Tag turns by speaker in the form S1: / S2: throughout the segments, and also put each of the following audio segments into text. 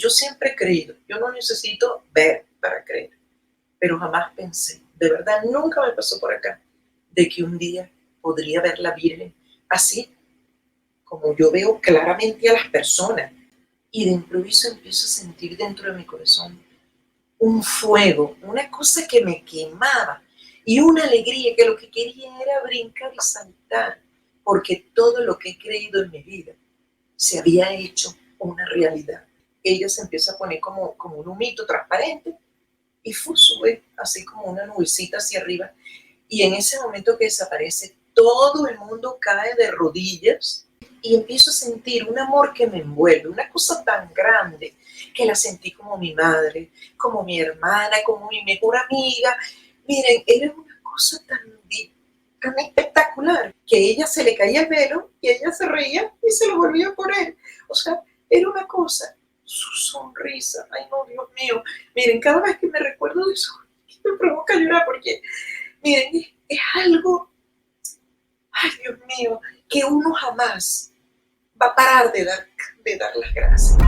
S1: yo siempre he creído, yo no necesito ver para creer, pero jamás pensé, de verdad nunca me pasó por acá, de que un día podría ver la Virgen así como yo veo claramente a las personas. Y de improviso empiezo a sentir dentro de mi corazón un fuego, una cosa que me quemaba y una alegría que lo que quería era brincar y saltar, porque todo lo que he creído en mi vida se había hecho una realidad. Ella se empieza a poner como un humito transparente y sube así como una nubecita hacia arriba. Y en ese momento que desaparece, todo el mundo cae de rodillas y empiezo a sentir un amor que me envuelve, una cosa tan grande que la sentí como mi madre, como mi hermana, como mi mejor amiga. Miren, era una cosa tan espectacular que a ella se le caía el velo y ella se reía y se lo volvía a poner. O sea, era una cosa, su sonrisa, ay no, Dios mío. Miren, cada vez que me recuerdo de eso, me provoca llorar porque, miren, es algo, ay Dios mío, que uno jamás va a parar de dar las gracias.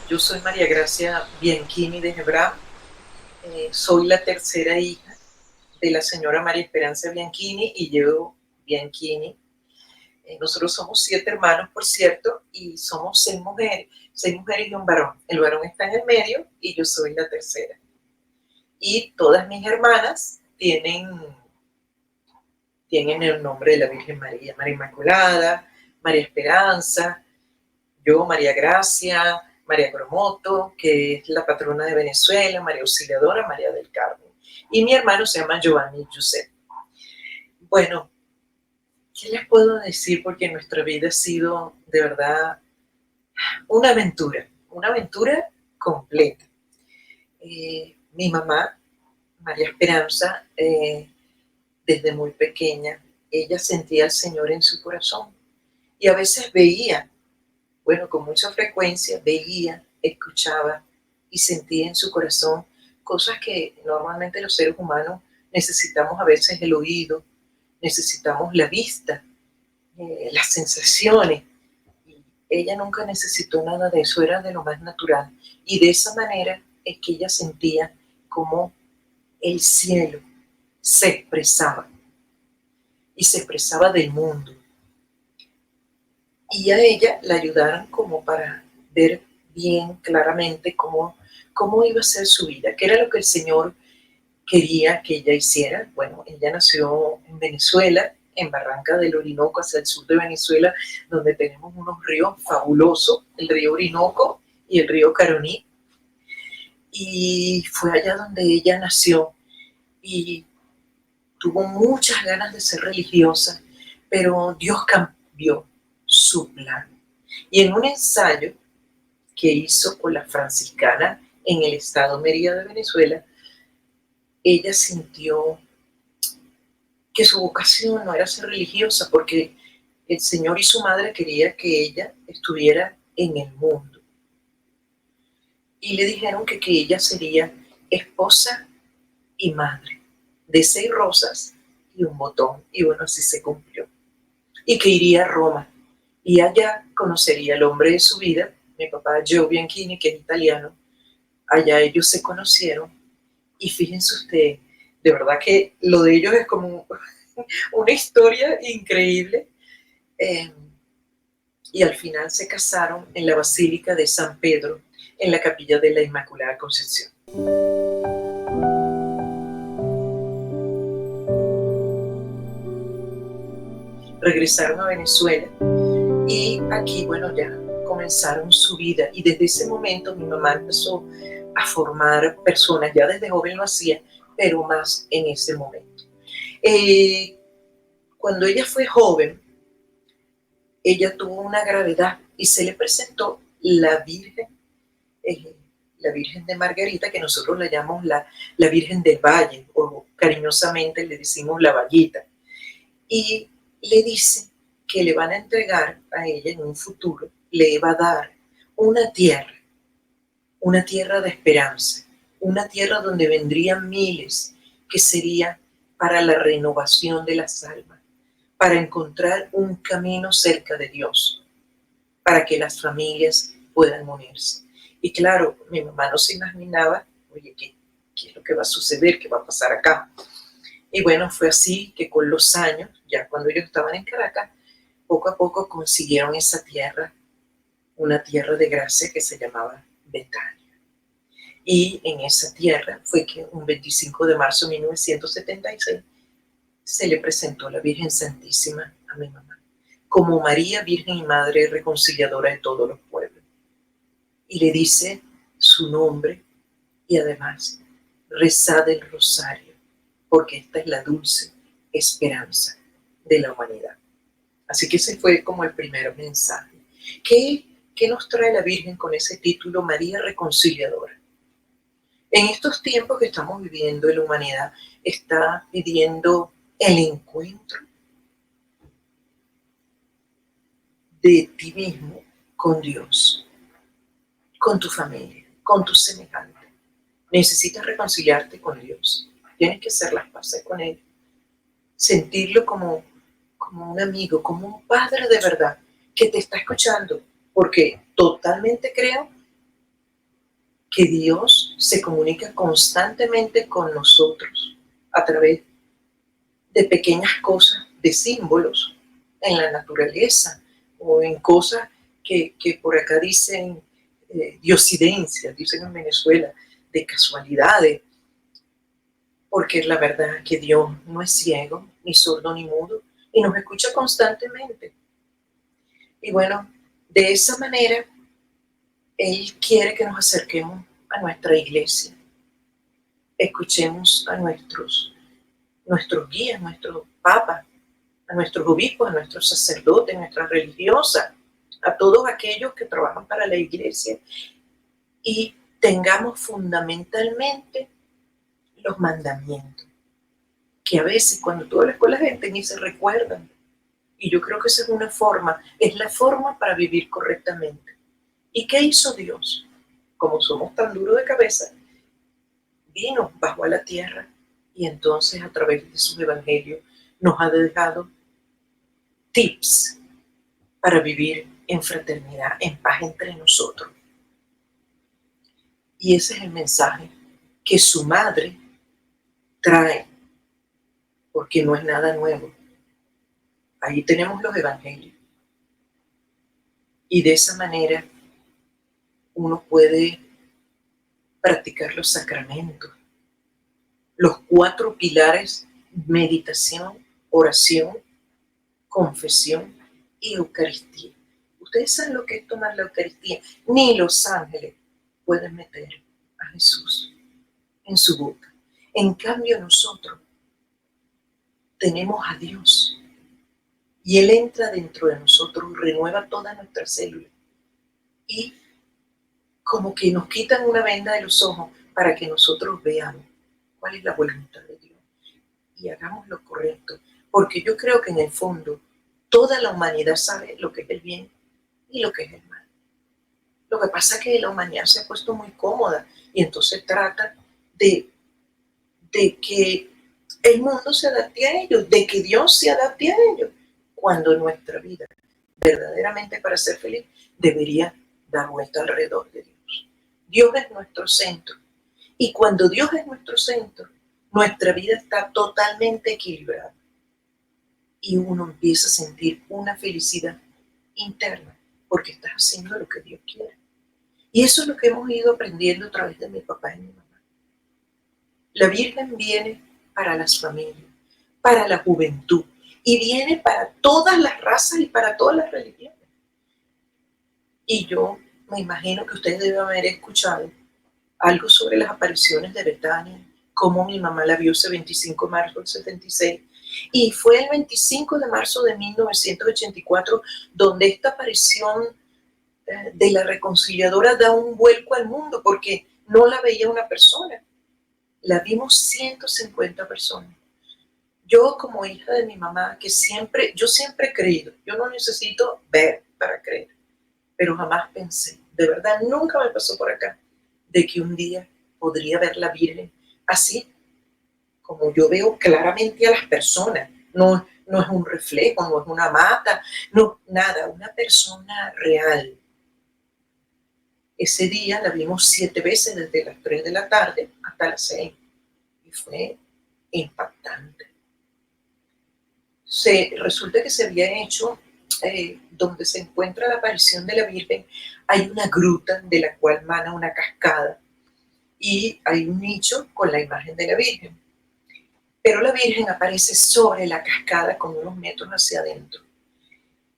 S1: Yo soy María Gracia Bianchini de Hebrá, soy la tercera hija de la señora María Esperanza Bianchini y yo Bianchini. Nosotros somos 7 hermanos, por cierto, y somos 6 mujeres y un varón. El varón está en el medio y yo soy la tercera. Y todas mis hermanas tienen el nombre de la Virgen María, María Inmaculada, María Esperanza, yo, María Gracia, María Gromoto, que es la patrona de Venezuela, María Auxiliadora, María del Carmen. Y mi hermano se llama Giovanni Giuseppe. Bueno, ¿qué les puedo decir? Porque nuestra vida ha sido de verdad una aventura completa. Mi mamá, María Esperanza, desde muy pequeña, ella sentía al Señor en su corazón y a veces veía, bueno, con mucha frecuencia, veía, escuchaba y sentía en su corazón cosas que normalmente los seres humanos necesitamos a veces el oído, necesitamos la vista, las sensaciones. Y ella nunca necesitó nada de eso, era de lo más natural. Y de esa manera es que ella sentía como el cielo se expresaba y se expresaba del mundo. Y a ella la ayudaron como para ver bien claramente cómo iba a ser su vida, qué era lo que el Señor quería que ella hiciera. Bueno, ella nació en Venezuela, en Barranca del Orinoco, hacia el sur de Venezuela, donde tenemos unos ríos fabulosos, el río Orinoco y el río Caroní. Y fue allá donde ella nació y tuvo muchas ganas de ser religiosa, pero Dios cambió su plan. Y en un ensayo que hizo con la franciscana en el estado Mérida de Venezuela, ella sintió que su vocación no era ser religiosa, porque el Señor y su madre quería que ella estuviera en el mundo. Y le dijeron que ella sería esposa y madre de 6 rosas y un botón. Y bueno, así se cumplió. Y que iría a Roma. Y allá conocería al hombre de su vida, mi papá Gio Bianchini, que es italiano. Allá ellos se conocieron. Y fíjense ustedes, de verdad que lo de ellos es como una historia increíble. Y al final se casaron en la Basílica de San Pedro, en la capilla de la Inmaculada Concepción. Regresaron a Venezuela y aquí, bueno, ya comenzaron su vida. Y desde ese momento mi mamá empezó a formar personas, ya desde joven lo hacía, pero más en ese momento. Cuando ella fue joven, ella tuvo una gravedad y se le presentó eh, la Virgen de Margarita, que nosotros le llamamos la Virgen del Valle, o cariñosamente le decimos la Vallita. Y le dice que le van a entregar a ella en un futuro, le va a dar una tierra de esperanza, una tierra donde vendrían miles que sería para la renovación de las almas, para encontrar un camino cerca de Dios, para que las familias puedan unirse. Y claro, mi mamá no se imaginaba, oye, ¿qué es lo que va a suceder? ¿Qué va a pasar acá? Y bueno, fue así que con los años, ya cuando ellos estaban en Caracas, poco a poco consiguieron esa tierra, una tierra de gracia que se llamaba Betania. Y en esa tierra fue que un 25 de marzo de 1976 se le presentó la Virgen Santísima a mi mamá, como María, Virgen y Madre reconciliadora de todos los pueblos. Y le dice su nombre y además rezad el rosario, porque esta es la dulce esperanza de la humanidad. Así que ese fue como el primer mensaje. ¿Qué nos trae la Virgen con ese título, María Reconciliadora? En estos tiempos que estamos viviendo, la humanidad está pidiendo el encuentro de ti mismo con Dios, con tu familia, con tus semejantes. Necesitas reconciliarte con Dios. Tienes que hacer las paces con Él. Sentirlo como un amigo, como un padre de verdad que te está escuchando. Porque totalmente creo que Dios se comunica constantemente con nosotros a través de pequeñas cosas, de símbolos en la naturaleza o en cosas que por acá dicen diosidencias, dicen en Venezuela, de casualidades, porque la verdad es que Dios no es ciego, ni sordo, ni mudo, y nos escucha constantemente. Y bueno, de esa manera, Él quiere que nos acerquemos a nuestra iglesia, escuchemos a nuestros guías, nuestros papas, a nuestros obispos, a nuestros sacerdotes, a nuestras religiosas, a todos aquellos que trabajan para la iglesia y tengamos fundamentalmente los mandamientos, que a veces cuando tú hablas con la gente ni se recuerdan. Y yo creo que esa es una forma, es la forma para vivir correctamente. ¿Y qué hizo Dios? Como somos tan duros de cabeza, vino, bajó a la tierra y entonces a través de sus evangelios nos ha dejado tips para vivir en fraternidad, en paz entre nosotros. Y ese es el mensaje que su madre trae, porque no es nada nuevo. Ahí tenemos los evangelios. Y de esa manera uno puede practicar los sacramentos, los 4 pilares: meditación, oración, confesión y Eucaristía. Ustedes saben lo que es tomar la Eucaristía. Ni los ángeles pueden meter a Jesús en su boca. En cambio nosotros tenemos a Dios y Él entra dentro de nosotros, renueva todas nuestras células y como que nos quitan una venda de los ojos para que nosotros veamos cuál es la voluntad de Dios y hagamos lo correcto, porque yo creo que en el fondo toda la humanidad sabe lo que es el bien y lo que es el mal. Lo que pasa es que la humanidad se ha puesto muy cómoda y entonces trata de que el mundo se adapte a ellos, de que Dios se adapte a ellos, cuando nuestra vida, verdaderamente para ser feliz, debería dar vuelta alrededor de Dios. Dios es nuestro centro. Y cuando Dios es nuestro centro, nuestra vida está totalmente equilibrada. Y uno empieza a sentir una felicidad interna, porque estás haciendo lo que Dios quiere. Y eso es lo que hemos ido aprendiendo a través de mi papá y mi mamá. La Virgen viene para las familias, para la juventud, y viene para todas las razas y para todas las religiones. Y yo me imagino que ustedes deben haber escuchado algo sobre las apariciones de Betania, cómo mi mamá la vio ese 25 de marzo del 76. Y fue el 25 de marzo de 1984 donde esta aparición de la reconciliadora da un vuelco al mundo, porque no la veía una persona, la vimos 150 personas. Yo como hija de mi mamá, yo siempre he creído, yo no necesito ver para creer, pero jamás pensé, de verdad nunca me pasó por acá, de que un día podría ver la Virgen así, como yo veo claramente a las personas, no, no es un reflejo, no es una mata, no, nada, una persona real. Ese día la vimos 7 veces desde las 3 de la tarde hasta las 6 y fue impactante. Resulta que se había hecho, donde se encuentra la aparición de la Virgen, hay una gruta de la cual mana una cascada y hay un nicho con la imagen de la Virgen. Pero la Virgen aparece sobre la cascada con unos metros hacia adentro.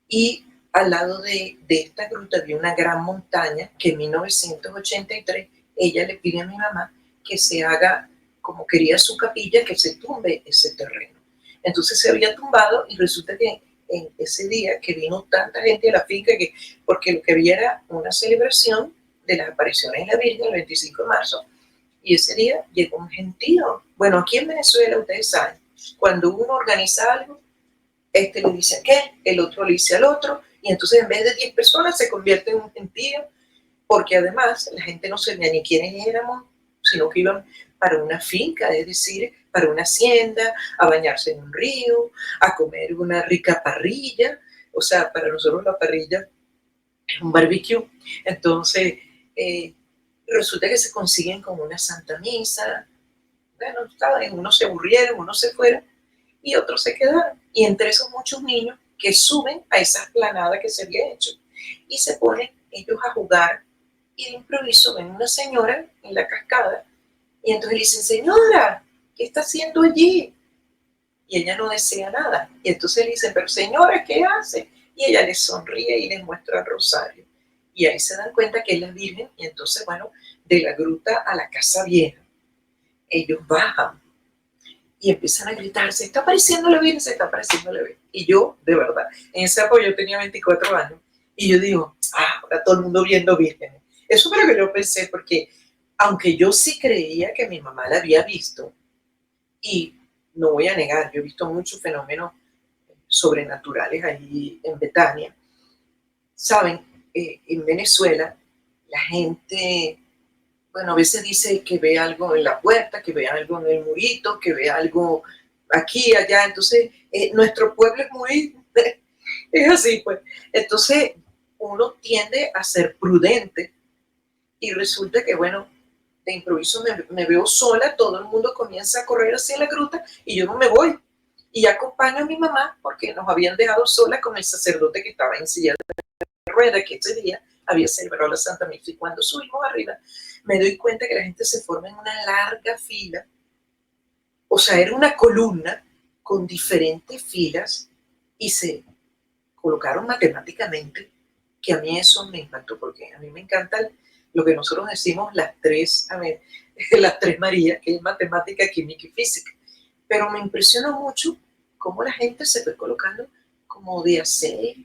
S1: Y al lado de esta gruta había una gran montaña que en 1983 ella le pide a mi mamá que se haga, como quería su capilla, que se tumbe ese terreno. Entonces se había tumbado y resulta que en ese día que vino tanta gente a la finca, porque lo que había era una celebración de las apariciones de la Virgen el 25 de marzo, y ese día llegó un gentío. Bueno, aquí en Venezuela ustedes saben, cuando uno organiza algo, este le dice a aquel, el otro le dice al otro, y entonces en vez de 10 personas se convierte en un gentío, porque además la gente no sabía ni quiénes éramos, sino que iban para una finca, es decir, para una hacienda, a bañarse en un río, a comer una rica parrilla. O sea, para nosotros la parrilla es un barbecue. Entonces, resulta que se consiguen con una santa misa. Bueno, unos se aburrieron, unos se fueron y otros se quedaron. Y entre esos muchos niños que suben a esa esplanada que se había hecho y se ponen ellos a jugar, y de improviso ven una señora en la cascada y entonces le dicen: señora, ¿qué está haciendo allí? Y ella no desea nada. Y entonces le dicen: pero señora, ¿qué hace? Y ella les sonríe y les muestra el rosario. Y ahí se dan cuenta que es la Virgen. Y entonces, bueno, de la gruta a la casa vieja, ellos bajan y empiezan a gritar: se está apareciendo la Virgen, se está apareciendo la Virgen. Y yo, de verdad, en ese apoyo yo tenía 24 años, y yo digo: ahora todo el mundo viendo vírgenes. Eso fue lo que yo pensé, porque aunque yo sí creía que mi mamá la había visto, y no voy a negar, yo he visto muchos fenómenos sobrenaturales allí en Betania, saben, en Venezuela la gente, bueno, a veces dice que ve algo en la puerta, que ve algo en el murito, que ve algo aquí, allá. Entonces, nuestro pueblo es muy, es así, pues. Entonces, uno tiende a ser prudente y resulta que, bueno, de improviso me veo sola, todo el mundo comienza a correr hacia la gruta y yo no me voy. Y acompaño a mi mamá porque nos habían dejado sola con el sacerdote que estaba en silla de rueda, que ese día había celebrado la Santa Misa. Y cuando subimos arriba, me doy cuenta que la gente se forma en una larga fila. O sea, era una columna con diferentes filas y se colocaron matemáticamente, que a mí eso me impactó, porque a mí me encanta lo que nosotros decimos las tres, a ver, las tres Marías, que es matemática, química y física. Pero me impresionó mucho cómo la gente se fue colocando como día 6,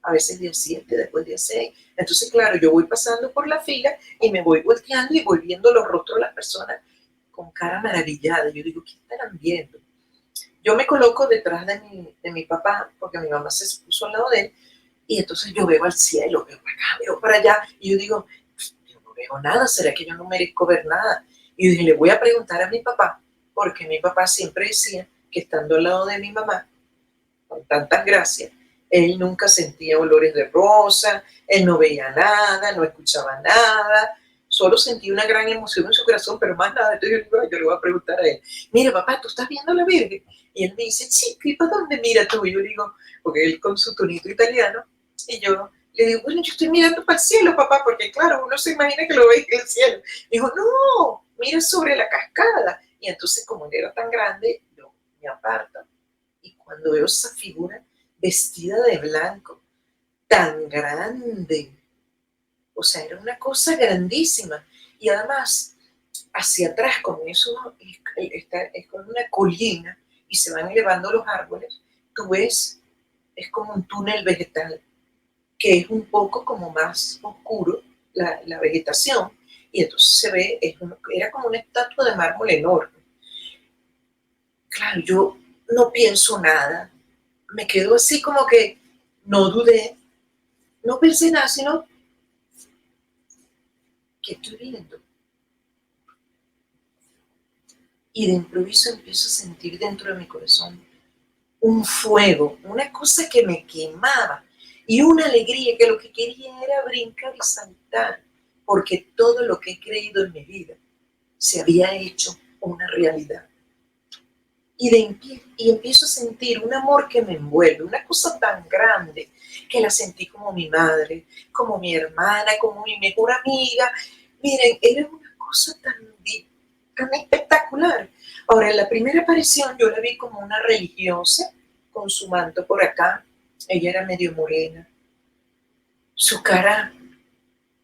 S1: a veces día 7, después día 6. Entonces, claro, yo voy pasando por la fila y me voy volteando y voy viendo los rostros de las personas con cara maravillada. Yo digo: ¿qué estarán viendo? Yo me coloco detrás de mi papá, porque mi mamá se puso al lado de él, y entonces yo veo al cielo, veo para acá, veo para allá, y yo digo: yo no veo nada, ¿será que yo no merezco ver nada? Y yo dije: le voy a preguntar a mi papá, porque mi papá siempre decía que estando al lado de mi mamá, con tantas gracias, él nunca sentía olores de rosa, él no veía nada, no escuchaba nada, solo sentía una gran emoción en su corazón, pero más nada. Entonces yo le voy a preguntar a él: mira, papá, ¿tú estás viendo a la Virgen? Y él me dice: sí, ¿y para dónde mira tú? Y yo digo, porque él con su tonito italiano, y yo le digo: bueno, yo estoy mirando para el cielo, papá, porque claro, uno se imagina que lo ve en el cielo. Me dijo: no, mira sobre la cascada. Y entonces, como él era tan grande, yo me aparto, y cuando veo esa figura vestida de blanco, tan grande, o sea, era una cosa grandísima. Y además, hacia atrás, como eso es como una colina y se van elevando los árboles, tú ves, es como un túnel vegetal, que es un poco como más oscuro la vegetación, y entonces se ve, era como una estatua de mármol enorme. Claro, yo no pienso nada, me quedo así como que no dudé, no pensé nada, sino: ¿qué estoy viendo? y de improviso empiezo a sentir dentro de mi corazón un fuego, una cosa que me quemaba y una alegría que lo que quería era brincar y saltar, porque todo lo que he creído en mi vida se había hecho una realidad. Y empiezo a sentir un amor que me envuelve, una cosa tan grande que la sentí como mi madre, como mi hermana, como mi mejor amiga. Miren, era una cosa tan espectacular. Ahora, en la primera aparición yo la vi como una religiosa con su manto por acá. Ella era medio morena, su cara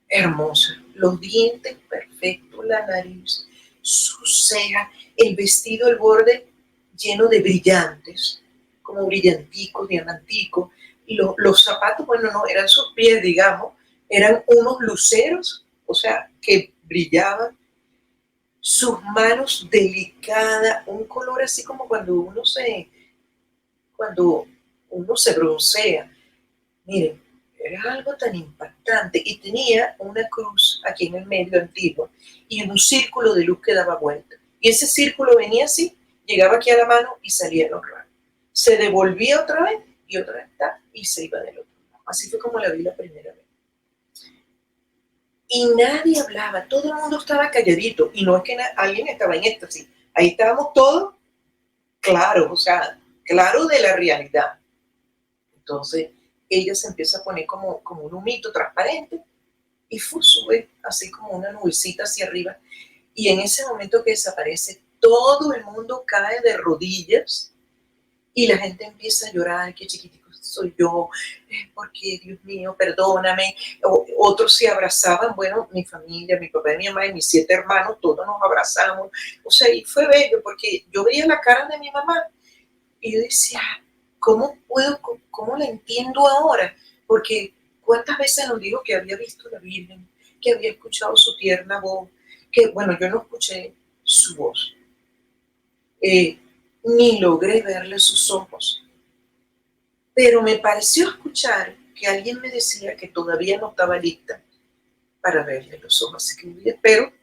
S1: hermosa, los dientes perfectos, la nariz, sus cejas, el vestido, el borde lleno de brillantes, como brillanticos, diamanticos, y los zapatos, bueno, no, eran sus pies, digamos, eran unos luceros, o sea, que brillaban, sus manos delicadas, un color así como cuando uno se broncea. Miren, era algo tan impactante y tenía una cruz aquí en el medio antigua y un círculo de luz que daba vuelta. Y ese círculo venía así, llegaba aquí a la mano y salía en los rayos. Se devolvía otra vez y otra vez y se iba del otro lado. Así fue como la vi la primera vez. Y nadie hablaba, todo el mundo estaba calladito y no es que alguien estaba en éxtasis. Ahí estábamos todos claros, o sea, claros de la realidad. Entonces, ella se empieza a poner como un humito transparente y sube así como una nubecita hacia arriba. Y en ese momento que desaparece, todo el mundo cae de rodillas y la gente empieza a llorar, qué chiquitico soy yo, porque Dios mío, perdóname. Otros se abrazaban, bueno, mi familia, mi papá y mi mamá y mis 7 hermanos, todos nos abrazamos. O sea, y fue bello porque yo veía la cara de mi mamá y yo decía, ¿cómo la entiendo ahora? Porque cuántas veces nos dijo que había visto a la Virgen, que había escuchado su tierna voz, que bueno, yo no escuché su voz, eh, ni logré verle sus ojos, pero me pareció escuchar que alguien me decía que todavía no estaba lista para verle los ojos, así que un día espero,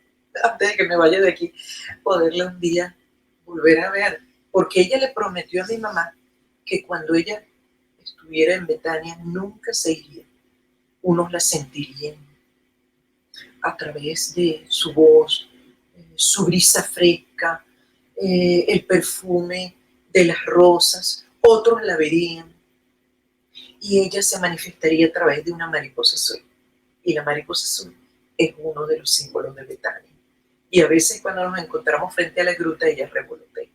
S1: antes de que me vaya de aquí, poderla un día volver a ver, porque ella le prometió a mi mamá que cuando ella estuviera en Betania nunca se iría. Unos la sentirían a través de su voz, su brisa fresca, el perfume de las rosas, otros la verían y ella se manifestaría a través de una mariposa azul. Y la mariposa azul es uno de los símbolos de Betania. Y a veces cuando nos encontramos frente a la gruta, ella revolotea.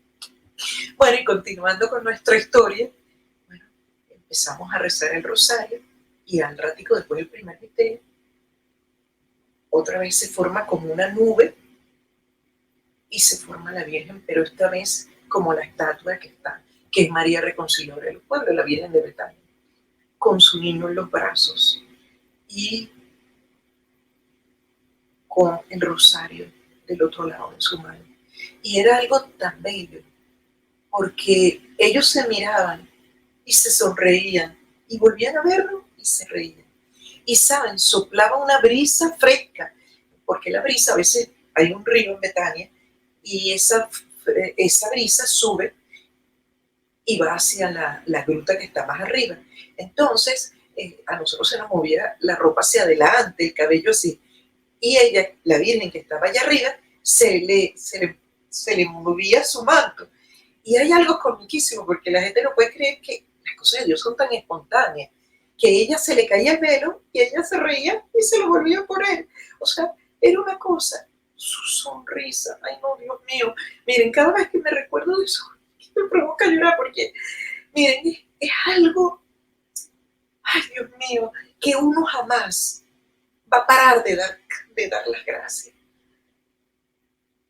S1: Bueno, y continuando con nuestra historia, bueno, empezamos a rezar el rosario y al ratico después del primer misterio, otra vez se forma como una nube y se forma la Virgen, pero esta vez como la estatua que está, que es María Reconciliadora de los Pueblos, la Virgen de Betania, con su niño en los brazos y con el rosario del otro lado de su mano. Y era algo tan bello, porque ellos se miraban y se sonreían y volvían a verlo y se reían. Y saben, soplaba una brisa fresca, porque la brisa, a veces hay un río en Betania y esa brisa sube y va hacia la gruta que está más arriba. Entonces, a nosotros se nos movía la ropa hacia adelante, el cabello así, y ella, la Virgen que estaba allá arriba, se le movía su manto. Y hay algo comiquísimo, porque la gente no puede creer que las cosas de Dios son tan espontáneas, que ella se le caía el velo y ella se reía y se lo volvía a poner. O sea, era una cosa, su sonrisa, ay no, Dios mío, miren, cada vez que me recuerdo de eso, me provoca llorar, porque, miren, es algo, ay Dios mío, que uno jamás va a parar de dar las gracias.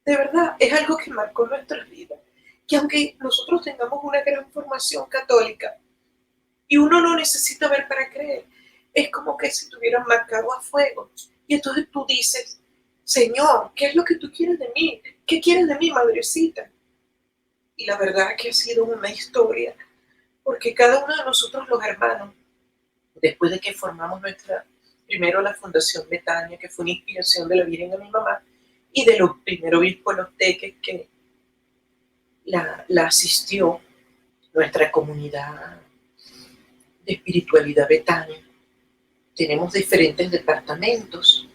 S1: De verdad, es algo que marcó nuestras vidas. Que aunque nosotros tengamos una gran formación católica y uno no necesita ver para creer, es como que si tuvieran marcado a fuego. Y entonces tú dices, Señor, ¿qué es lo que tú quieres de mí? ¿Qué quieres de mí, madrecita? Y la verdad es que ha sido una historia, porque cada uno de nosotros los hermanos, después de que formamos primero la Fundación Betania, que fue una inspiración de la Virgen de mi mamá, y de los primeros obispos los teques que la asistió nuestra comunidad de espiritualidad Betania. Tenemos diferentes departamentos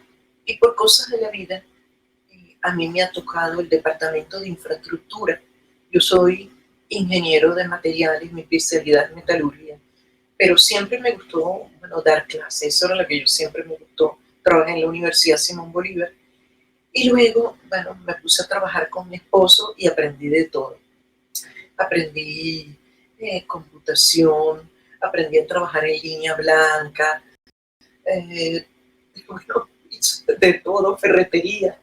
S1: y por cosas de la vida, a mí me ha tocado el departamento de infraestructura. Yo soy ingeniero de materiales, mi especialidad es metalurgia, pero siempre me gustó, bueno, dar clases, eso era lo que yo siempre me gustó. Trabajé en la Universidad Simón Bolívar y luego, bueno, me puse a trabajar con mi esposo y aprendí de todo. Aprendí computación, aprendí a trabajar en línea blanca, eh, bueno, de todo, ferretería.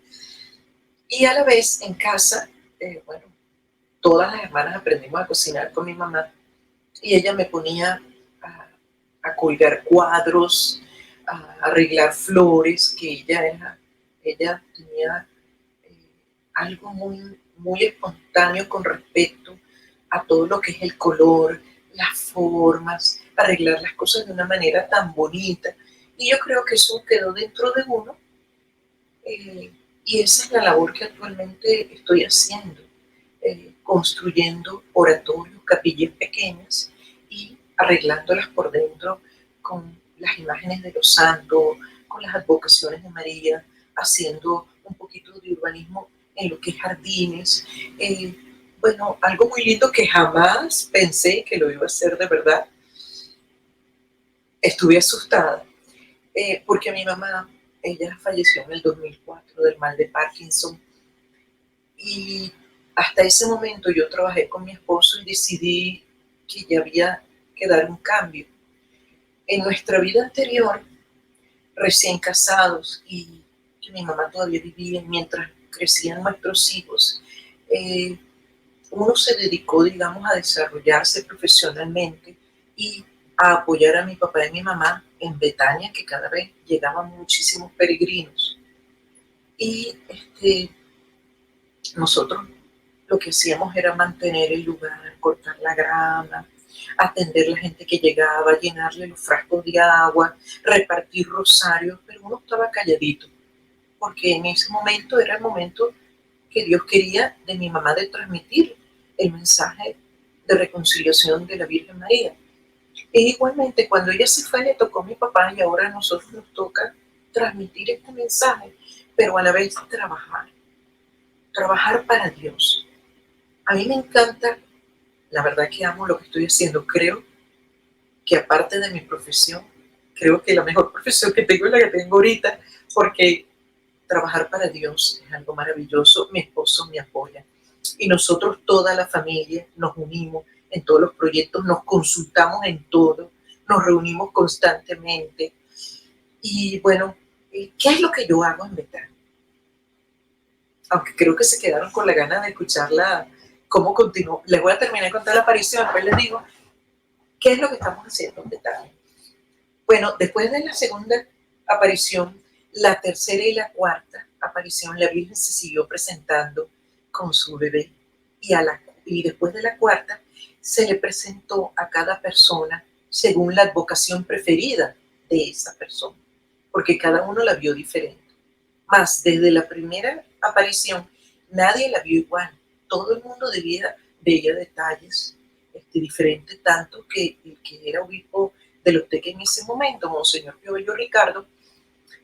S1: Y a la vez en casa, bueno, todas las hermanas aprendimos a cocinar con mi mamá y ella me ponía a, a colgar cuadros, a arreglar flores, que ella tenía eh, algo muy espontáneo con respecto a todo lo que es el color, las formas, arreglar las cosas de una manera tan bonita. Y yo creo que eso quedó dentro de uno, eh, y esa es la labor que actualmente estoy haciendo, construyendo oratorios, capillas pequeñas y arreglándolas por dentro con las imágenes de los santos, con las advocaciones de María, haciendo un poquito de urbanismo en lo que es jardines. Eh, bueno, algo muy lindo que jamás pensé que lo iba a hacer de verdad. Estuve asustada porque mi mamá, ella falleció en el 2004 del mal de Parkinson y hasta ese momento yo trabajé con mi esposo y decidí que ya había que dar un cambio. En nuestra vida anterior, recién casados y que mi mamá todavía vivía mientras crecían nuestros hijos, eh, uno se dedicó, digamos, a desarrollarse profesionalmente y a apoyar a mi papá y a mi mamá en Betania, que cada vez llegaban muchísimos peregrinos. Y nosotros lo que hacíamos era mantener el lugar, cortar la grama, atender a la gente que llegaba, llenarle los frascos de agua, repartir rosarios, pero uno estaba calladito, porque en ese momento era el momento que Dios quería de mi mamá de transmitir el mensaje de reconciliación de la Virgen María. E igualmente, cuando ella se fue, le tocó a mi papá y ahora a nosotros nos toca transmitir este mensaje, pero a la vez trabajar para Dios. A mí me encanta, la verdad que amo lo que estoy haciendo. Creo que aparte de mi profesión, creo que la mejor profesión que tengo es la que tengo ahorita, porque trabajar para Dios es algo maravilloso. Mi esposo me apoya y nosotros, toda la familia, nos unimos en todos los proyectos, nos consultamos en todo, nos reunimos constantemente. Y bueno, ¿qué es lo que yo hago en Betania? Aunque creo que se quedaron con la gana de escucharla, cómo continuó. Les voy a terminar de contar la aparición, después les digo qué es lo que estamos haciendo en Betania. Bueno, después de la segunda aparición, la tercera y la cuarta aparición, la Virgen se siguió presentando con su bebé y después de la cuarta se le presentó a cada persona según la advocación preferida de esa persona, porque cada uno la vio diferente. Más desde la primera aparición nadie la vio igual, todo el mundo veía detalles diferentes, tanto que el que era obispo de los Teques en ese momento, Monseñor Piollo Ricardo,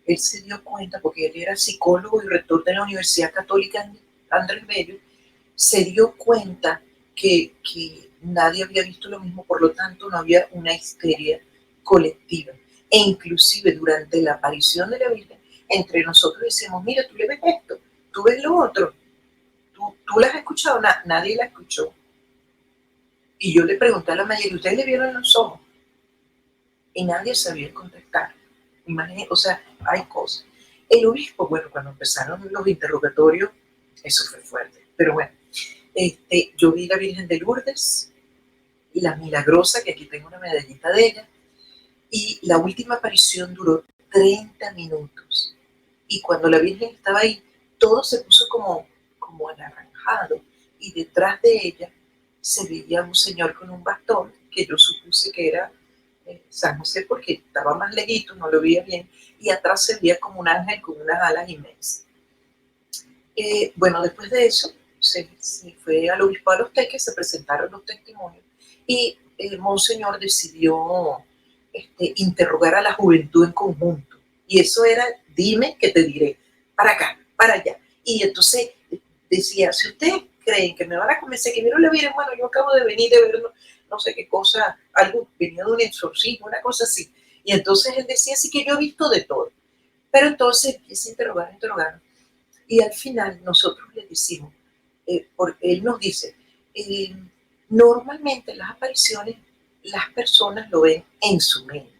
S1: él se dio cuenta, porque él era psicólogo y rector de la Universidad Católica Andrés Bello, se dio cuenta que nadie había visto lo mismo, por lo tanto no había una histeria colectiva. E inclusive durante la aparición de la Virgen, entre nosotros decíamos, mira, tú le ves esto, tú ves lo otro, tú la has escuchado, nadie la escuchó. Y yo le pregunté a la mayoría, ¿ustedes le vieron los ojos? Y nadie sabía contestar. Imagínense, o sea, hay cosas. El obispo, bueno, cuando empezaron los interrogatorios, eso fue fuerte. Pero bueno, yo vi la Virgen de Lourdes, la Milagrosa, que aquí tengo una medallita de ella, y la última aparición duró 30 minutos. Y cuando la Virgen estaba ahí, todo se puso como anaranjado, y detrás de ella se veía un señor con un bastón, que yo supuse que era San José porque estaba más lejito, no lo veía bien, y atrás se veía como un ángel con unas alas inmensas. Bueno, después de eso se fue al obispado de Los Teques, se presentaron los testimonios y Monseñor decidió interrogar a la juventud en conjunto. Y eso era, dime que te diré, para acá, para allá. Y entonces decía, si ustedes creen que me van a convencer que no le vieron, bueno, yo acabo de venir de ver no sé qué cosa, algo, venía de un exorcismo, una cosa así. Y entonces él decía, sí que yo he visto de todo. Pero entonces empieza a interrogar. Y al final nosotros le decimos, porque él nos dice, eh, normalmente las apariciones las personas lo ven en su mente.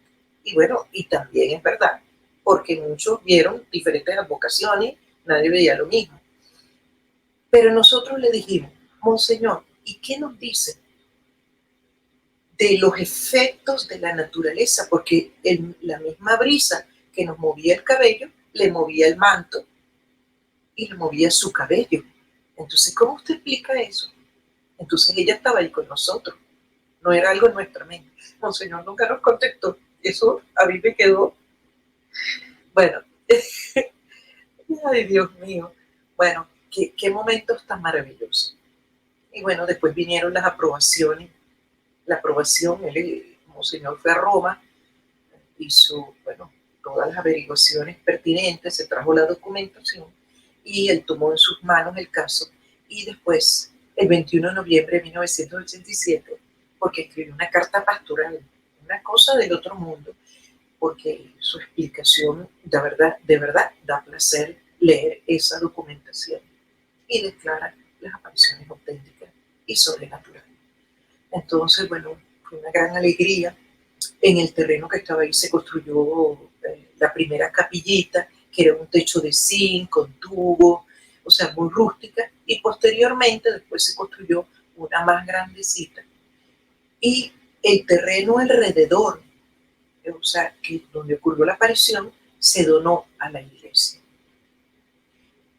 S1: Y bueno, y también es verdad, porque muchos vieron diferentes advocaciones, nadie veía lo mismo. Pero nosotros le dijimos, Monseñor, ¿y qué nos dice de los efectos de la naturaleza? Porque la misma brisa que nos movía el cabello, le movía el manto y le movía su cabello. Entonces, ¿cómo usted explica eso? Entonces ella estaba ahí con nosotros, no era algo en nuestra mente. Monseñor nunca nos contestó, eso a mí me quedó, bueno, ay Dios mío, bueno, qué momentos tan maravillosos. Y bueno, después vinieron las aprobaciones, la aprobación, Monseñor fue a Roma, hizo, bueno, todas las averiguaciones pertinentes, se trajo la documentación y él tomó en sus manos el caso y después, el 21 de noviembre de 1987, porque escribió una carta pastoral, una cosa del otro mundo, porque su explicación de verdad da placer leer esa documentación y declara las apariciones auténticas y sobrenaturales. Entonces, bueno, fue una gran alegría. En el terreno que estaba ahí se construyó la primera capillita, que era un techo de zinc con tubo, o sea, muy rústica, y posteriormente después se construyó una más grandecita. Y el terreno alrededor, o sea, que donde ocurrió la aparición, se donó a la iglesia.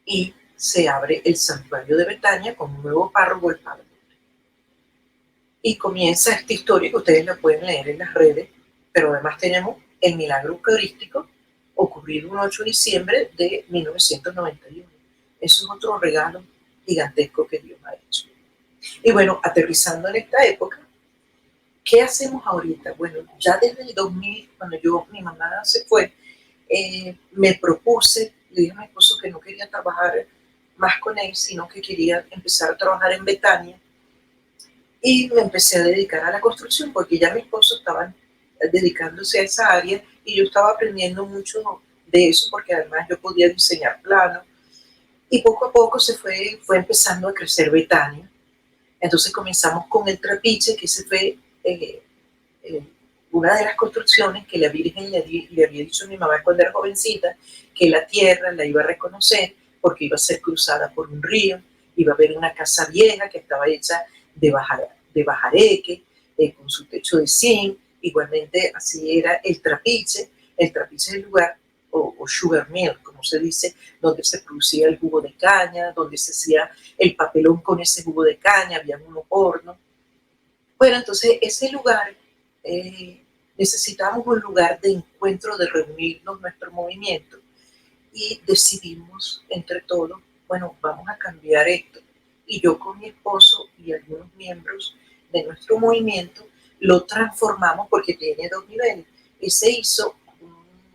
S1: Y se abre el santuario de Betania con un nuevo párroco, el padre. Y comienza esta historia que ustedes la pueden leer en las redes, pero además tenemos el milagro eucarístico ocurrido un 8 de diciembre de 1991. Eso es otro regalo gigantesco que Dios ha hecho. Y bueno, aterrizando en esta época, ¿qué hacemos ahorita? Bueno, ya desde el 2000, cuando mi mamá se fue, me propuse, le dije a mi esposo que no quería trabajar más con él, sino que quería empezar a trabajar en Betania. Y me empecé a dedicar a la construcción porque ya mi esposo estaba dedicándose a esa área y yo estaba aprendiendo mucho de eso porque además yo podía diseñar planos y poco a poco fue empezando a crecer Betania. Entonces comenzamos con el trapiche, que ese fue eh, una de las construcciones que la Virgen le había dicho a mi mamá cuando era jovencita, que la tierra la iba a reconocer porque iba a ser cruzada por un río, iba a haber una casa vieja que estaba hecha de bajareque, con su techo de zinc. Igualmente así era el trapiche del lugar, o sugar mill, como se dice, donde se producía el jugo de caña, donde se hacía el papelón con ese jugo de caña, había unos hornos. Bueno, entonces ese lugar, necesitamos un lugar de encuentro, de reunirnos, nuestro movimiento, y decidimos entre todos, bueno, vamos a cambiar esto. Y yo con mi esposo y algunos miembros de nuestro movimiento lo transformamos porque tiene dos niveles. Y se hizo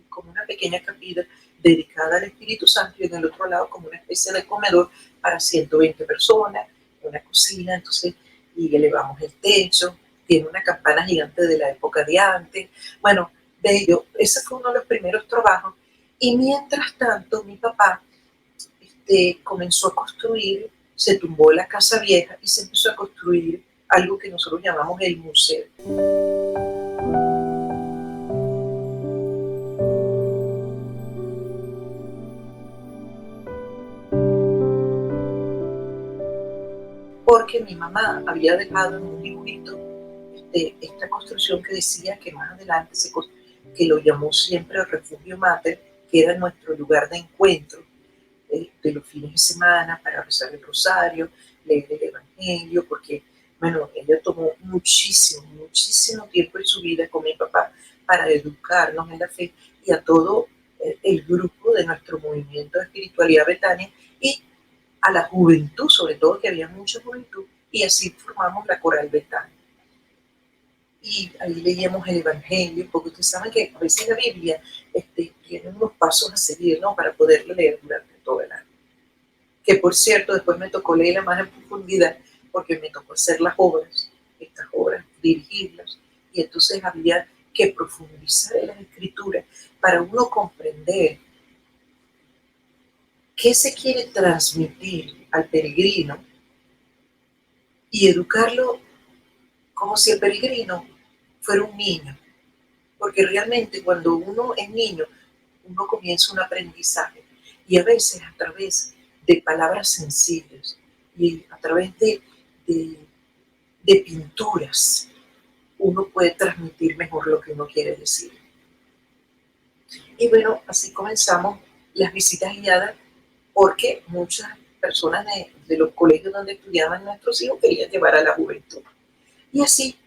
S1: como una pequeña capilla dedicada al Espíritu Santo y en el otro lado como una especie de comedor para 120 personas, una cocina, entonces, y elevamos el techo, tiene una campana gigante de la época de antes. Bueno, bello, ese fue uno de los primeros trabajos. Y mientras tanto, mi papá comenzó a construir, se tumbó la casa vieja y se empezó a construir algo que nosotros llamamos el museo. Porque mi mamá había dejado en un dibujito esta construcción que decía que más adelante que lo llamó siempre el Refugio Mater, que era nuestro lugar de encuentro de los fines de semana para rezar el rosario, leer el Evangelio, porque, bueno, ella tomó muchísimo tiempo en su vida con mi papá para educarnos en la fe y a todo el grupo de nuestro movimiento de espiritualidad Betania y a la juventud, sobre todo que había mucha juventud, y así formamos la Coral Betania. Y ahí leíamos el Evangelio, porque ustedes saben que a veces la Biblia tiene unos pasos a seguir, ¿no? Para poderla leer durante todo el año. Que por cierto, después me tocó leerla más en profundidad, porque me tocó hacer las obras, estas obras, dirigirlas, y entonces había que profundizar en las escrituras para uno comprender qué se quiere transmitir al peregrino y educarlo como si el peregrino fuera un niño. Porque realmente cuando uno es niño, uno comienza un aprendizaje y a veces a través de palabras sencillas y a través de, de pinturas, uno puede transmitir mejor lo que uno quiere decir. Y bueno, así comenzamos las visitas guiadas porque muchas personas de los colegios donde estudiaban nuestros hijos querían llevar a la juventud. Y así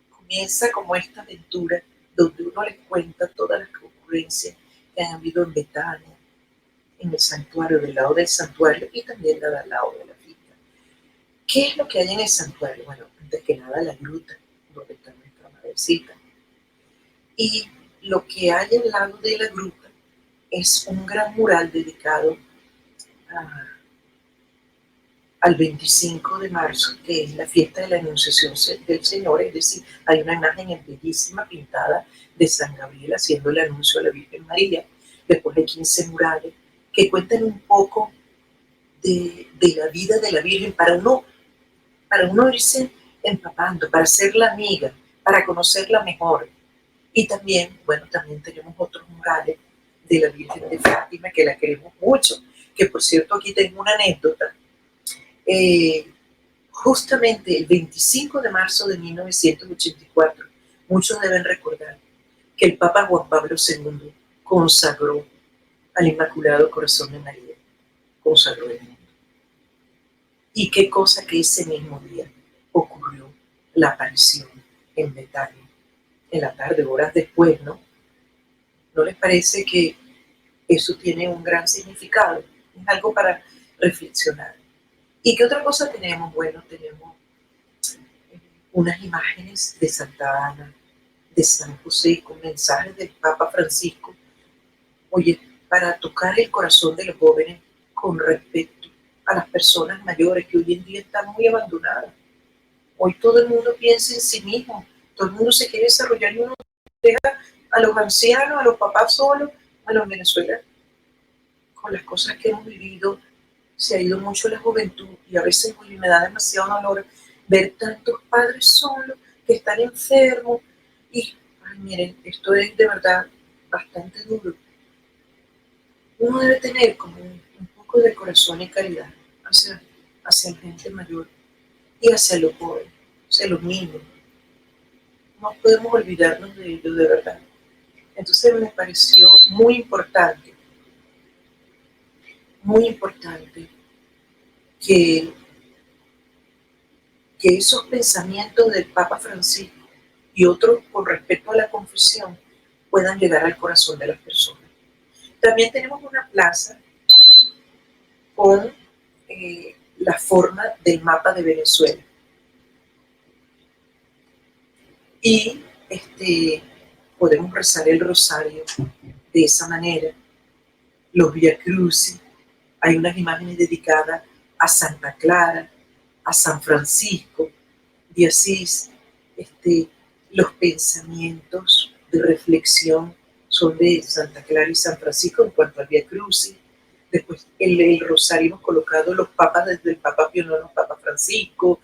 S1: comienza como esta aventura donde uno les cuenta todas las ocurrencias que han habido en Betania, en el santuario, del lado del santuario y también del lado de la finca. ¿Qué es lo que hay en el santuario? Bueno, antes que nada la gruta, donde está nuestra madrecita. Y lo que hay al lado de la gruta es un gran mural dedicado al 25 de marzo, que es la fiesta de la Anunciación del Señor, es decir, hay una imagen bellísima pintada de San Gabriel haciendo el anuncio a la Virgen María. Después hay 15 murales que cuentan un poco de la vida de la Virgen para uno irse empapando, para hacerla amiga, para conocerla mejor. Y también, bueno, también tenemos otros murales de la Virgen de Fátima que la queremos mucho, que por cierto aquí tengo una anécdota. Justamente el 25 de marzo de 1984, muchos deben recordar que el Papa Juan Pablo II consagró al Inmaculado Corazón de María, consagró el mundo. Y qué cosa que ese mismo día ocurrió la aparición en Betania, en la tarde, horas después, ¿no? ¿No les parece que eso tiene un gran significado? Es algo para reflexionar. ¿Y qué otra cosa tenemos? Bueno, tenemos unas imágenes de Santa Ana, de San José, con mensajes del Papa Francisco, oye, para tocar el corazón de los jóvenes con respecto a las personas mayores que hoy en día están muy abandonadas. Hoy todo el mundo piensa en sí mismo, todo el mundo se quiere desarrollar y uno deja a los ancianos, a los papás solos. Bueno, en Venezuela, con las cosas que hemos vivido, se ha ido mucho la juventud y a veces oye, me da demasiado dolor ver tantos padres solos que están enfermos y, ay, miren, esto es de verdad bastante duro. Uno debe tener como un poco de corazón y caridad hacia la gente mayor y hacia los jóvenes, hacia los niños. No podemos olvidarnos de ellos de verdad. Entonces me pareció muy importante que esos pensamientos del Papa Francisco y otros con respecto a la confesión puedan llegar al corazón de las personas. También tenemos una plaza con la forma del mapa de Venezuela. Y podemos rezar el rosario de esa manera. Los Via Crucis, hay unas imágenes dedicadas a Santa Clara, a San Francisco de Asís. Los pensamientos de reflexión son de Santa Clara y San Francisco en cuanto al Via Crucis. Después el rosario hemos colocado los papas desde el Papa Pío IX, Papa Francisco.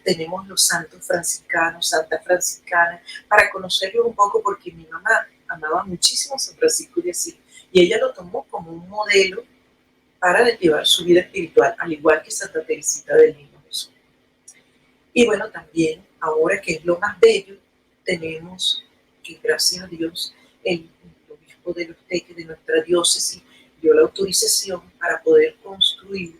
S1: Tenemos los santos franciscanos, santas franciscanas, para conocerlos un poco porque mi mamá amaba muchísimo a San Francisco de Asís y ella lo tomó como un modelo para llevar su vida espiritual, al igual que Santa Teresita del Niño Jesús. Y bueno, también, ahora que es lo más bello, tenemos que gracias a Dios, el obispo de Los Teques, de nuestra diócesis, dio la autorización para poder construir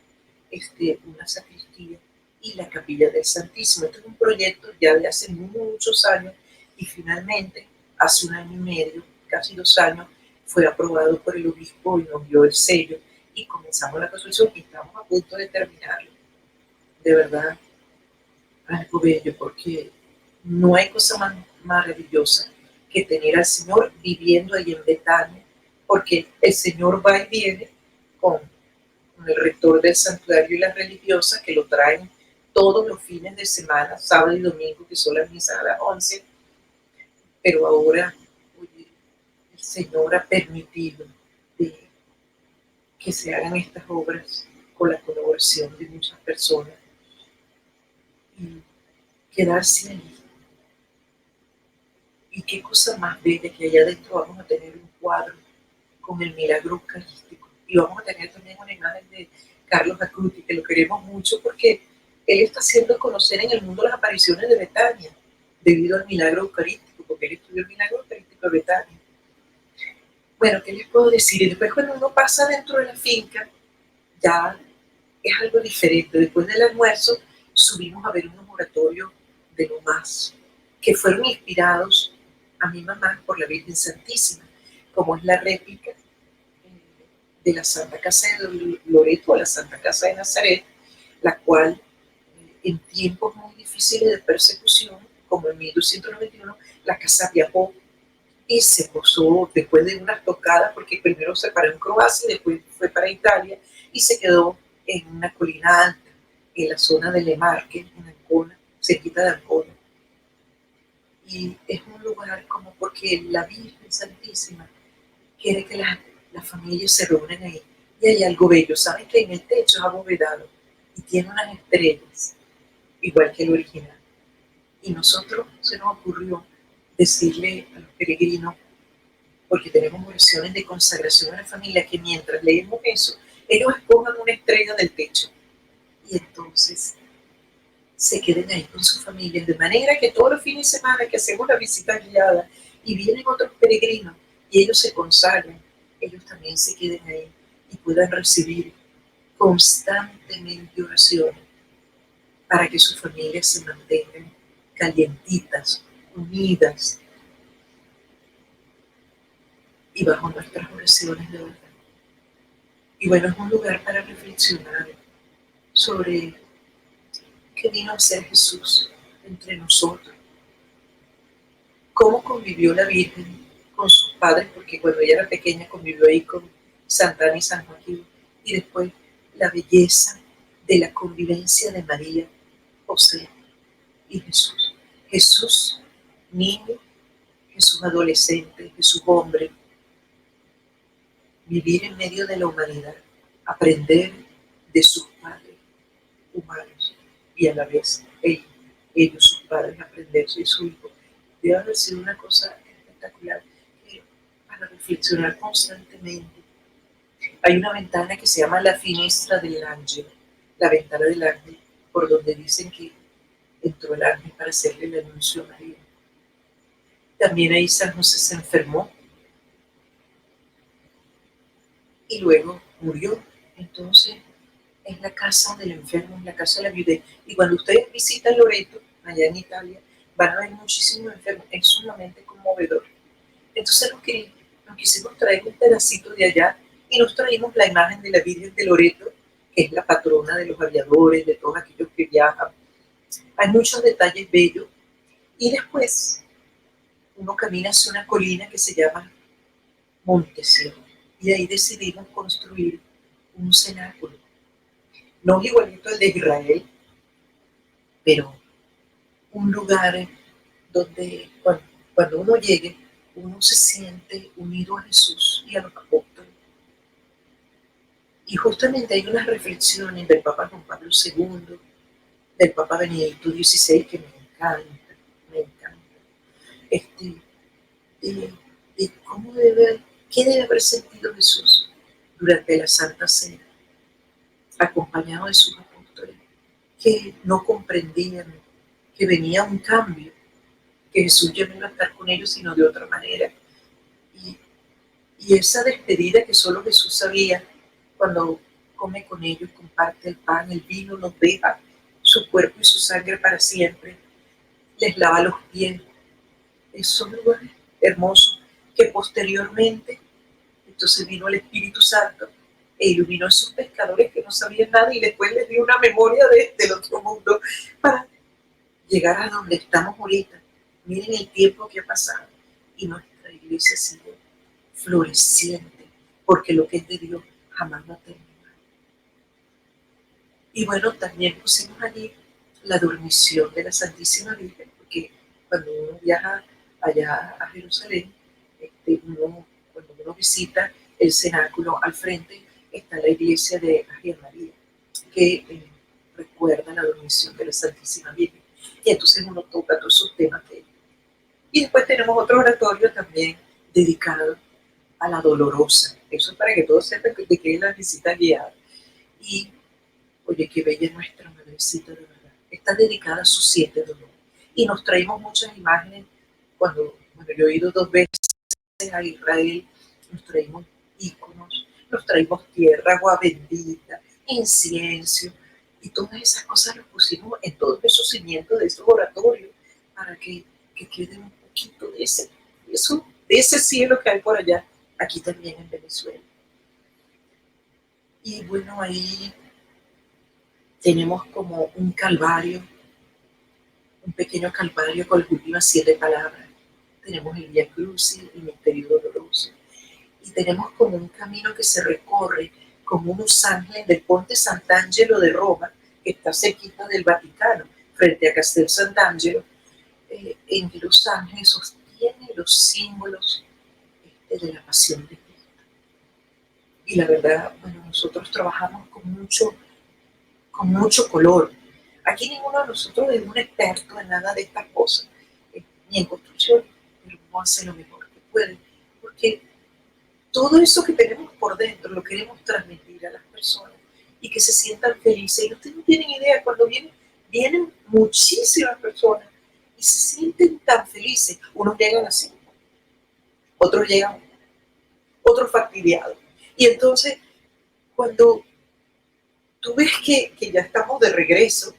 S1: una sacristía y la capilla del Santísimo. Este es un proyecto ya de hace muchos años y finalmente, hace un año y medio, casi 2 años, fue aprobado por el obispo y nos dio el sello y comenzamos la construcción y estamos a punto de terminarlo. De verdad, algo bello, porque no hay cosa más maravillosa que tener al Señor viviendo ahí en Betania, porque el Señor va y viene con el rector del santuario y las religiosas que lo traen todos los fines de semana, sábado y domingo, que son las misas a las 11, pero ahora, oye, el Señor ha permitido que se hagan estas obras con la colaboración de muchas personas y quedarse ahí. Y qué cosa más bella que allá adentro vamos a tener un cuadro con el milagro eucarístico. Y vamos a tener también una imagen de Carlos Acuti, que lo queremos mucho porque él está haciendo conocer en el mundo las apariciones de Betania, debido al milagro eucarístico, porque él estudió el milagro eucarístico de Betania. Bueno, ¿qué les puedo decir? Y después cuando uno pasa dentro de la finca, ya es algo diferente. Después del almuerzo subimos a ver unos oratorios de lo más, que fueron inspirados a mi mamá por la Virgen Santísima, como es la réplica de la Santa Casa de Loreto, o la Santa Casa de Nazaret, la cual en tiempos muy difíciles de persecución, como en 1291, la casa viajó y se posó después de unas tocadas, porque primero se paró en Croacia y después fue para Italia, y se quedó en una colina alta, en la zona de Le Marche, en Ancona, cerquita de Ancona. Y es un lugar como porque la Virgen Santísima quiere que las familias se reúnan ahí. Y hay algo bello, ¿saben? Que en el techo es abovedado y tiene unas estrellas, igual que el original. Y nosotros se nos ocurrió decirle a los peregrinos, porque tenemos oraciones de consagración a la familia, que mientras leemos eso, ellos escojan una estrella del techo y entonces se queden ahí con sus familias, de manera que todos los fines de semana que hacemos la visita guiada y vienen otros peregrinos y ellos se consagran, ellos también se queden ahí y puedan recibir constantemente oraciones para que sus familias se mantengan calientitas, unidas y bajo nuestras oraciones de verdad. Y bueno, es un lugar para reflexionar sobre qué vino a ser Jesús entre nosotros, cómo convivió la Virgen con sus padres, porque cuando ella era pequeña convivió ahí con Santa Ana y San Joaquín, y después la belleza de la convivencia de María, José y Jesús. Jesús niño, Jesús adolescente, Jesús hombre, vivir en medio de la humanidad, aprender de sus padres humanos y a la vez ellos, sus padres, aprender de su hijo. Debe haber sido una cosa espectacular para reflexionar constantemente. Hay una ventana que se llama la finestra del ángel, la ventana del ángel, por donde dicen que entró el ángel para hacerle el anuncio a María. También ahí San José se enfermó y luego murió. Entonces, es la casa del enfermo, es la casa de la viudez. Y cuando ustedes visitan Loreto, allá en Italia, van a ver muchísimos enfermos. Es sumamente conmovedor. Entonces nos quisimos traer un pedacito de allá y nos traímos la imagen de la Virgen de Loreto, que es la patrona de los aviadores, de todos aquellos que viajan. Hay muchos detalles bellos. Y después uno camina hacia una colina que se llama Monte Sion. Y ahí decidimos construir un cenáculo. No es igualito al de Israel, pero un lugar donde cuando uno llegue, uno se siente unido a Jesús y a los apóstoles. Y justamente hay unas reflexiones del Papa Juan Pablo II, del Papa Benedicto XVI, que me encanta. Este, de cómo qué debe haber sentido Jesús durante la Santa Cena, acompañado de sus apóstoles, que no comprendían que venía un cambio, que Jesús ya no iba a estar con ellos, sino de otra manera. Y, y esa despedida que solo Jesús sabía, cuando come con ellos, comparte el pan, el vino, nos deja su cuerpo y su sangre para siempre, les lava los pies. Son lugares hermosos que posteriormente, entonces vino el Espíritu Santo, e iluminó a esos pescadores que no sabían nada y después les dio una memoria del otro mundo para llegar a donde estamos ahorita. Miren el tiempo que ha pasado y nuestra iglesia sigue floreciente, porque lo que es de Dios jamás va a terminar. Y bueno, también pusimos allí la dormición de la Santísima Virgen, porque cuando uno viaja allá a Jerusalén, cuando uno visita el cenáculo, al frente está la iglesia de María María, que recuerda la dormición de la Santísima Virgen. Y entonces uno toca todos esos temas de ella. Y después tenemos otro oratorio también dedicado a la dolorosa. Eso es para que todos sepan de qué es la visita guiada. Y, oye, qué bella es nuestra madrecita, de verdad. Está dedicada a sus 7 dolores. Y nos traemos muchas imágenes cuando yo he ido 2 veces a Israel, nos traemos íconos, nos traemos tierra, agua bendita, incienso, y todas esas cosas las pusimos en todos esos cimientos de esos oratorios para que quede un poquito de ese cielo que hay por allá, aquí también en Venezuela. Y bueno, ahí tenemos como un calvario, un pequeño calvario con las últimas 7 palabras. Tenemos el Vía Crucis, el misterio doloroso. Y tenemos como un camino que se recorre como unos ángeles del Ponte Sant'Angelo de Roma, que está cerquita del Vaticano, frente a Castel Sant'Angelo, en que los ángeles sostienen los símbolos de la pasión de Cristo. Y la verdad, bueno, nosotros trabajamos con mucho color. Aquí ninguno de nosotros es un experto en nada de estas cosas, ni en construcción, pero uno hace lo mejor que puede, porque todo eso que tenemos por dentro lo queremos transmitir a las personas y que se sientan felices. Y ustedes no tienen idea, cuando vienen muchísimas personas y se sienten tan felices. Unos llegan así, otros llegan, otros fastidiados. Y entonces, cuando tú ves que ya estamos de regreso,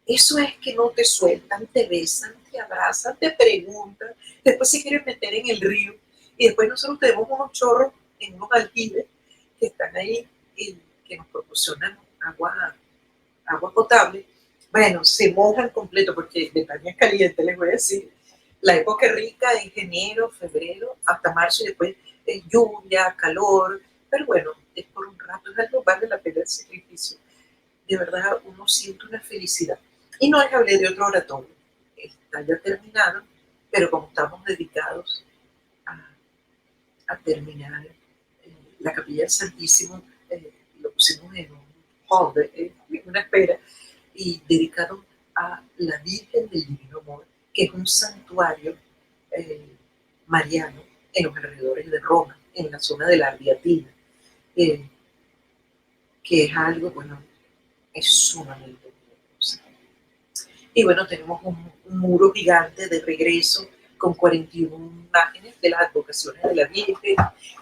S1: eso es que no te sueltan, te besan, te abrazan, te preguntan, después se quieren meter en el río y después nosotros tenemos unos chorros en unos aljibes que están ahí y que nos proporcionan agua potable. Bueno, se mojan completo porque Betania es caliente, les voy a decir. La época rica es enero, febrero, hasta marzo y después es lluvia, calor, pero bueno, es por un rato, es algo vale la pena el sacrificio. De verdad, uno siente una felicidad. Y no les hablé de otro oratorio, está ya terminado, pero como estamos dedicados a, a terminar la Capilla del Santísimo, lo pusimos en un hall, en una espera, y dedicado a la Virgen del Divino Amor, que es un santuario eh, mariano en los alrededores de Roma, en la zona de la Ardiatina, eh, que es algo, bueno, es sumamente hermoso. Y bueno, tenemos un muro gigante de regreso con 41 imágenes de las advocaciones de la Virgen.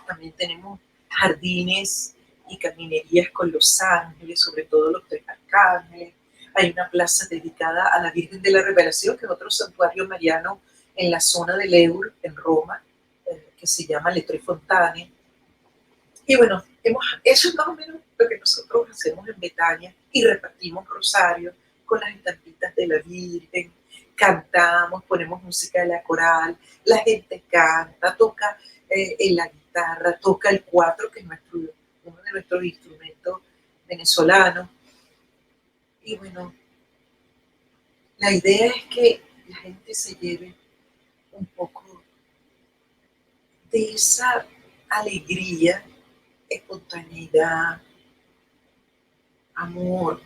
S1: También tenemos jardines y caminerías con los ángeles, sobre todo los 3 arcángeles. Hay una plaza dedicada a la Virgen de la Revelación, que es otro santuario mariano en la zona del Eur, en Roma, que se llama Le Tre Fontane. Y bueno, eso es más o menos lo que nosotros hacemos en Betania y repartimos rosarios con las estampitas de la Virgen, cantamos, ponemos música de la coral, la gente canta, toca en la guitarra, toca el cuatro, que es uno de nuestros instrumentos venezolanos. Y bueno, la idea es que la gente se lleve un poco de esa alegría, espontaneidad, amor,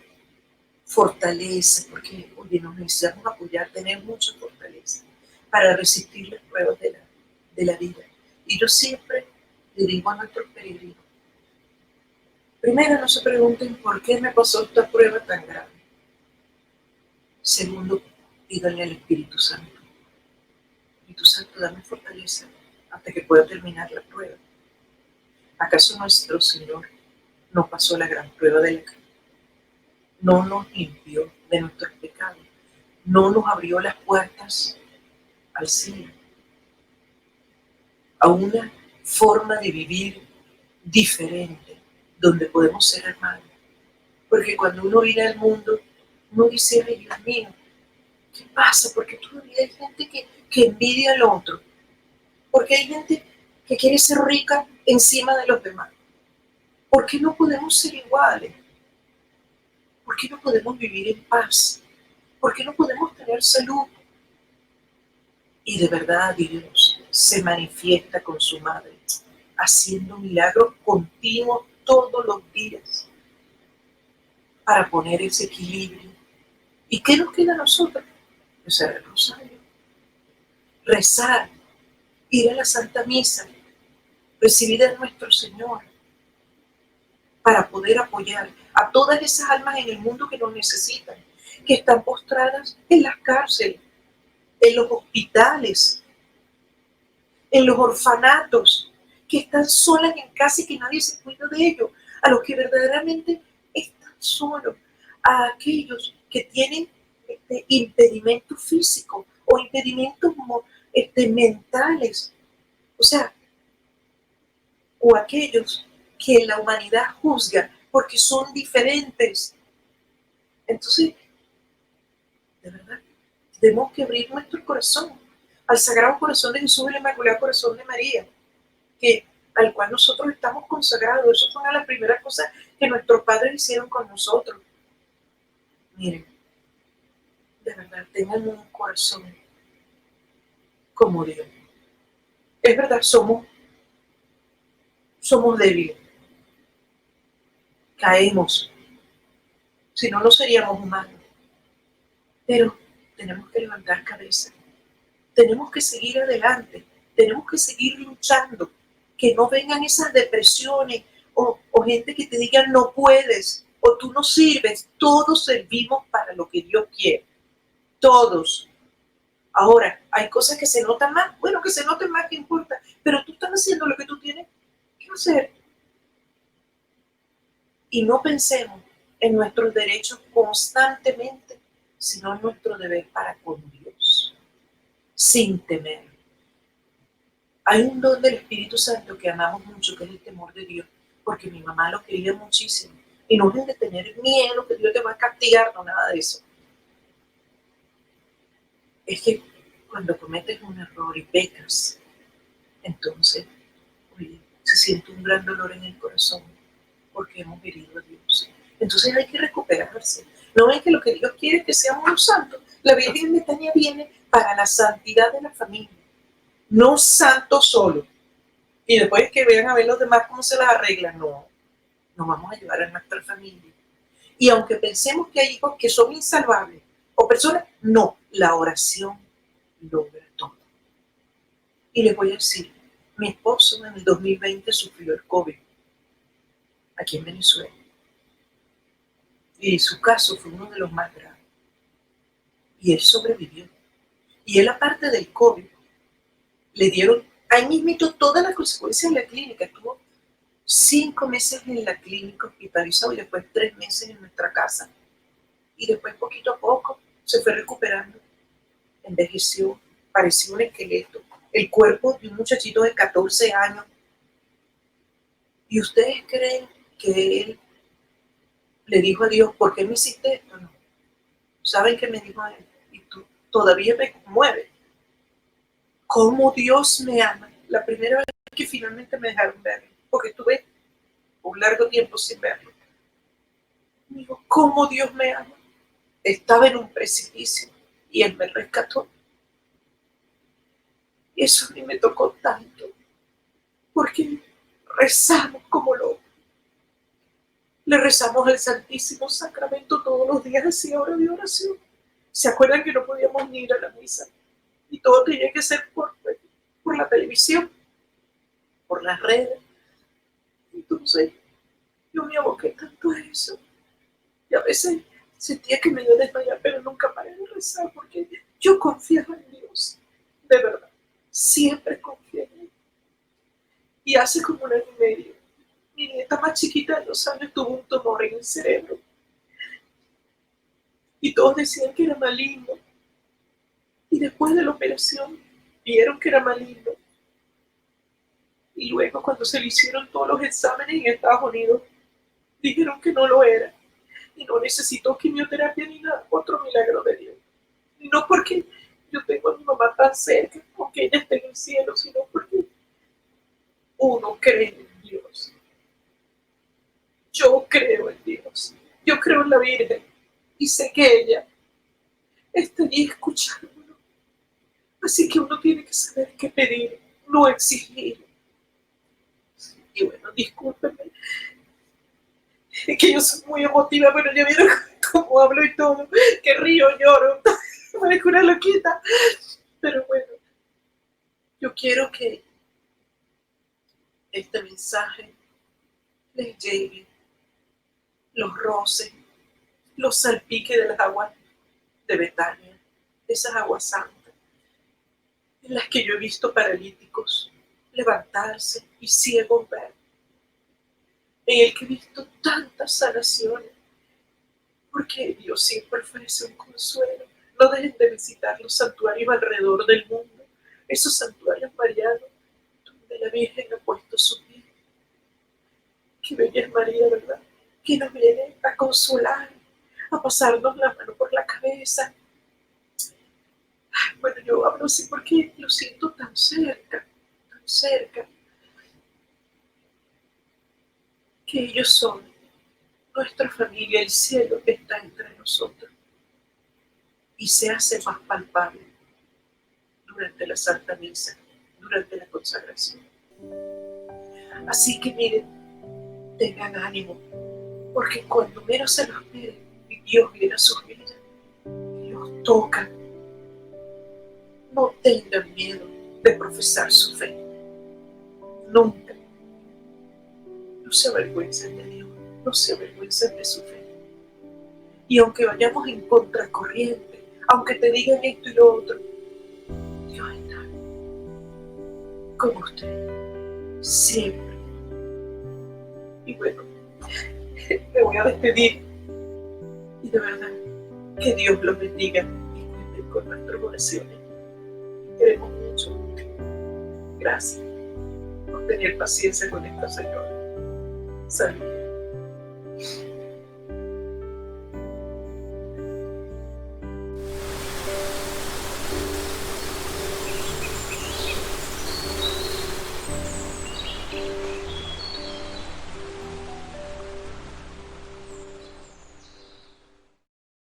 S1: fortaleza, porque oye, nos necesitamos apoyar, tener mucha fortaleza para resistir las pruebas de la vida. Y yo siempre le digo a nuestros peregrinos, primero no se pregunten por qué me pasó esta prueba tan grave. Segundo, pídanle al Espíritu Santo. Espíritu Santo, dame fortaleza hasta que pueda terminar la prueba. ¿Acaso nuestro Señor no pasó la gran prueba de la cruz? No nos limpió de nuestros pecados, no nos abrió las puertas al cielo, a una forma de vivir diferente, donde podemos ser hermanos. Porque cuando uno viene al mundo, uno dice, ay, Dios mío, ¿qué pasa? Porque todavía hay gente que envidia al otro. Porque hay gente que quiere ser rica encima de los demás. ¿Por qué no podemos ser iguales? ¿Por qué no podemos vivir en paz? ¿Por qué no podemos tener salud? Y de verdad Dios se manifiesta con su madre, haciendo milagros continuos todos los días para poner ese equilibrio. ¿Y qué nos queda a nosotros? Rezar el rosario, rezar, ir a la Santa Misa, recibir a nuestro Señor, para poder apoyar a todas esas almas en el mundo que nos necesitan, que están postradas en las cárceles, en los hospitales, en los orfanatos, que están solas en casa y que nadie se cuida de ellos, a los que verdaderamente están solos, a aquellos que tienen impedimentos físicos o impedimentos mentales, o sea, o aquellos que la humanidad juzga porque son diferentes. Entonces, de verdad, tenemos que abrir nuestro corazón al Sagrado Corazón de Jesús y al Inmaculado Corazón de María, al cual nosotros estamos consagrados. Eso fue una de las primeras cosas que nuestros padres hicieron con nosotros. Miren, de verdad, tengan un corazón como Dios. Es verdad, somos débiles, caemos, si no, no seríamos humanos. Pero tenemos que levantar cabeza, tenemos que seguir adelante, tenemos que seguir luchando, que no vengan esas depresiones o gente que te diga no puedes o tú no sirves. Todos servimos para lo que Dios quiere, todos. Ahora, hay cosas que se notan más, bueno, que se noten más, que importa, pero tú estás haciendo lo que tú tienes que hacer. Y no pensemos en nuestros derechos constantemente, sino en nuestro deber para con Dios, sin temer. Hay un don del Espíritu Santo que amamos mucho, que es el temor de Dios, porque mi mamá lo quería muchísimo. Y no es de tener miedo que Dios te va a castigar, no, nada de eso. Es que cuando cometes un error y pecas, entonces, oye, se siente un gran dolor en el corazón, porque hemos herido a Dios. Entonces hay que recuperarse. ¿No ven que lo que Dios quiere es que seamos los santos? La Virgen de Betania viene para la santidad de la familia, no santos solo. Y después que vean a ver los demás cómo se las arreglan, no, nos vamos a ayudar a nuestra familia. Y aunque pensemos que hay hijos que son insalvables o personas, no, la oración logra todo. Y les voy a decir, mi esposo en el 2020 sufrió el COVID aquí en Venezuela. Y su caso fue uno de los más graves. Y él sobrevivió. Y él, aparte del COVID, le dieron ahí mismito todas las consecuencias en la clínica. Estuvo 5 meses en la clínica hospitalizado y después 3 meses en nuestra casa. Y después, poquito a poco, se fue recuperando. Envejeció, parecía un esqueleto. El cuerpo de un muchachito de 14 años. ¿Y ustedes creen que él le dijo a Dios, ¿por qué me hiciste esto? No. ¿Saben qué me dijo a él? Y tú todavía me conmueve. ¿Cómo Dios me ama? La primera vez que finalmente me dejaron verlo, porque estuve un largo tiempo sin verlo. Me dijo, ¿cómo Dios me ama? Estaba en un precipicio y Él me rescató. Y eso a mí me tocó tanto, porque rezamos como locos. Le rezamos al Santísimo Sacramento todos los días, así hora de oración. ¿Se acuerdan que no podíamos ni ir a la misa? Y todo tenía que ser por la televisión, por las redes. Entonces, yo me aboqué tanto a eso. Y a veces sentía que me iba a desmayar, pero nunca paré de rezar, porque yo confiaba en Dios. De verdad, siempre confié en Él. Y hace como 1 año y medio, mi nieta más chiquita de 2 años tuvo un tumor en el cerebro. Y todos decían que era maligno. Y después de la operación, vieron que era maligno. Y luego, cuando se le hicieron todos los exámenes en Estados Unidos, Dijeron que no lo era y no necesito quimioterapia ni nada, otro milagro de Dios. Y no porque yo tengo a mi mamá tan cerca, porque ella está en el cielo, sino porque uno cree en Dios. Yo creo en Dios. Yo creo en la Virgen y sé que ella está allí escuchándolo. Así que uno tiene que saber qué pedir, no exigir. Y bueno, discúlpenme, es que yo soy muy emotiva, pero ya vieron cómo hablo y todo, que río, lloro, parezco una loquita. Pero bueno, yo quiero que este mensaje les llegue, los roce, los salpique de las aguas de Betania, esas aguas santas, en las que yo he visto paralíticos levantarse y ciegos ver, en el que he visto tantas sanaciones, porque Dios siempre ofrece un consuelo. No dejen de visitar los santuarios alrededor del mundo, esos santuarios marianos donde la Virgen ha puesto su vida. Qué bella es María, ¿verdad? Que nos viene a consolar, a pasarnos la mano por la cabeza. Bueno, yo hablo así porque lo siento tan cerca, que ellos son nuestra familia, el cielo está entre nosotros y se hace más palpable durante la Santa Misa, durante la consagración. Así que miren, tengan ánimo, porque cuando menos se los piden, Dios viene a sus vidas, los toca. No tengan miedo de profesar su fe, nunca. No se avergüencen de Dios, no se avergüencen de su fe. Y aunque vayamos en contracorriente, aunque te digan esto y lo otro, Dios está con usted, siempre. Y bueno, me voy a despedir y de verdad que Dios los bendiga y cuente con nuestras oraciones. Queremos mucho. Gracias por tener paciencia con esta señora. Salud.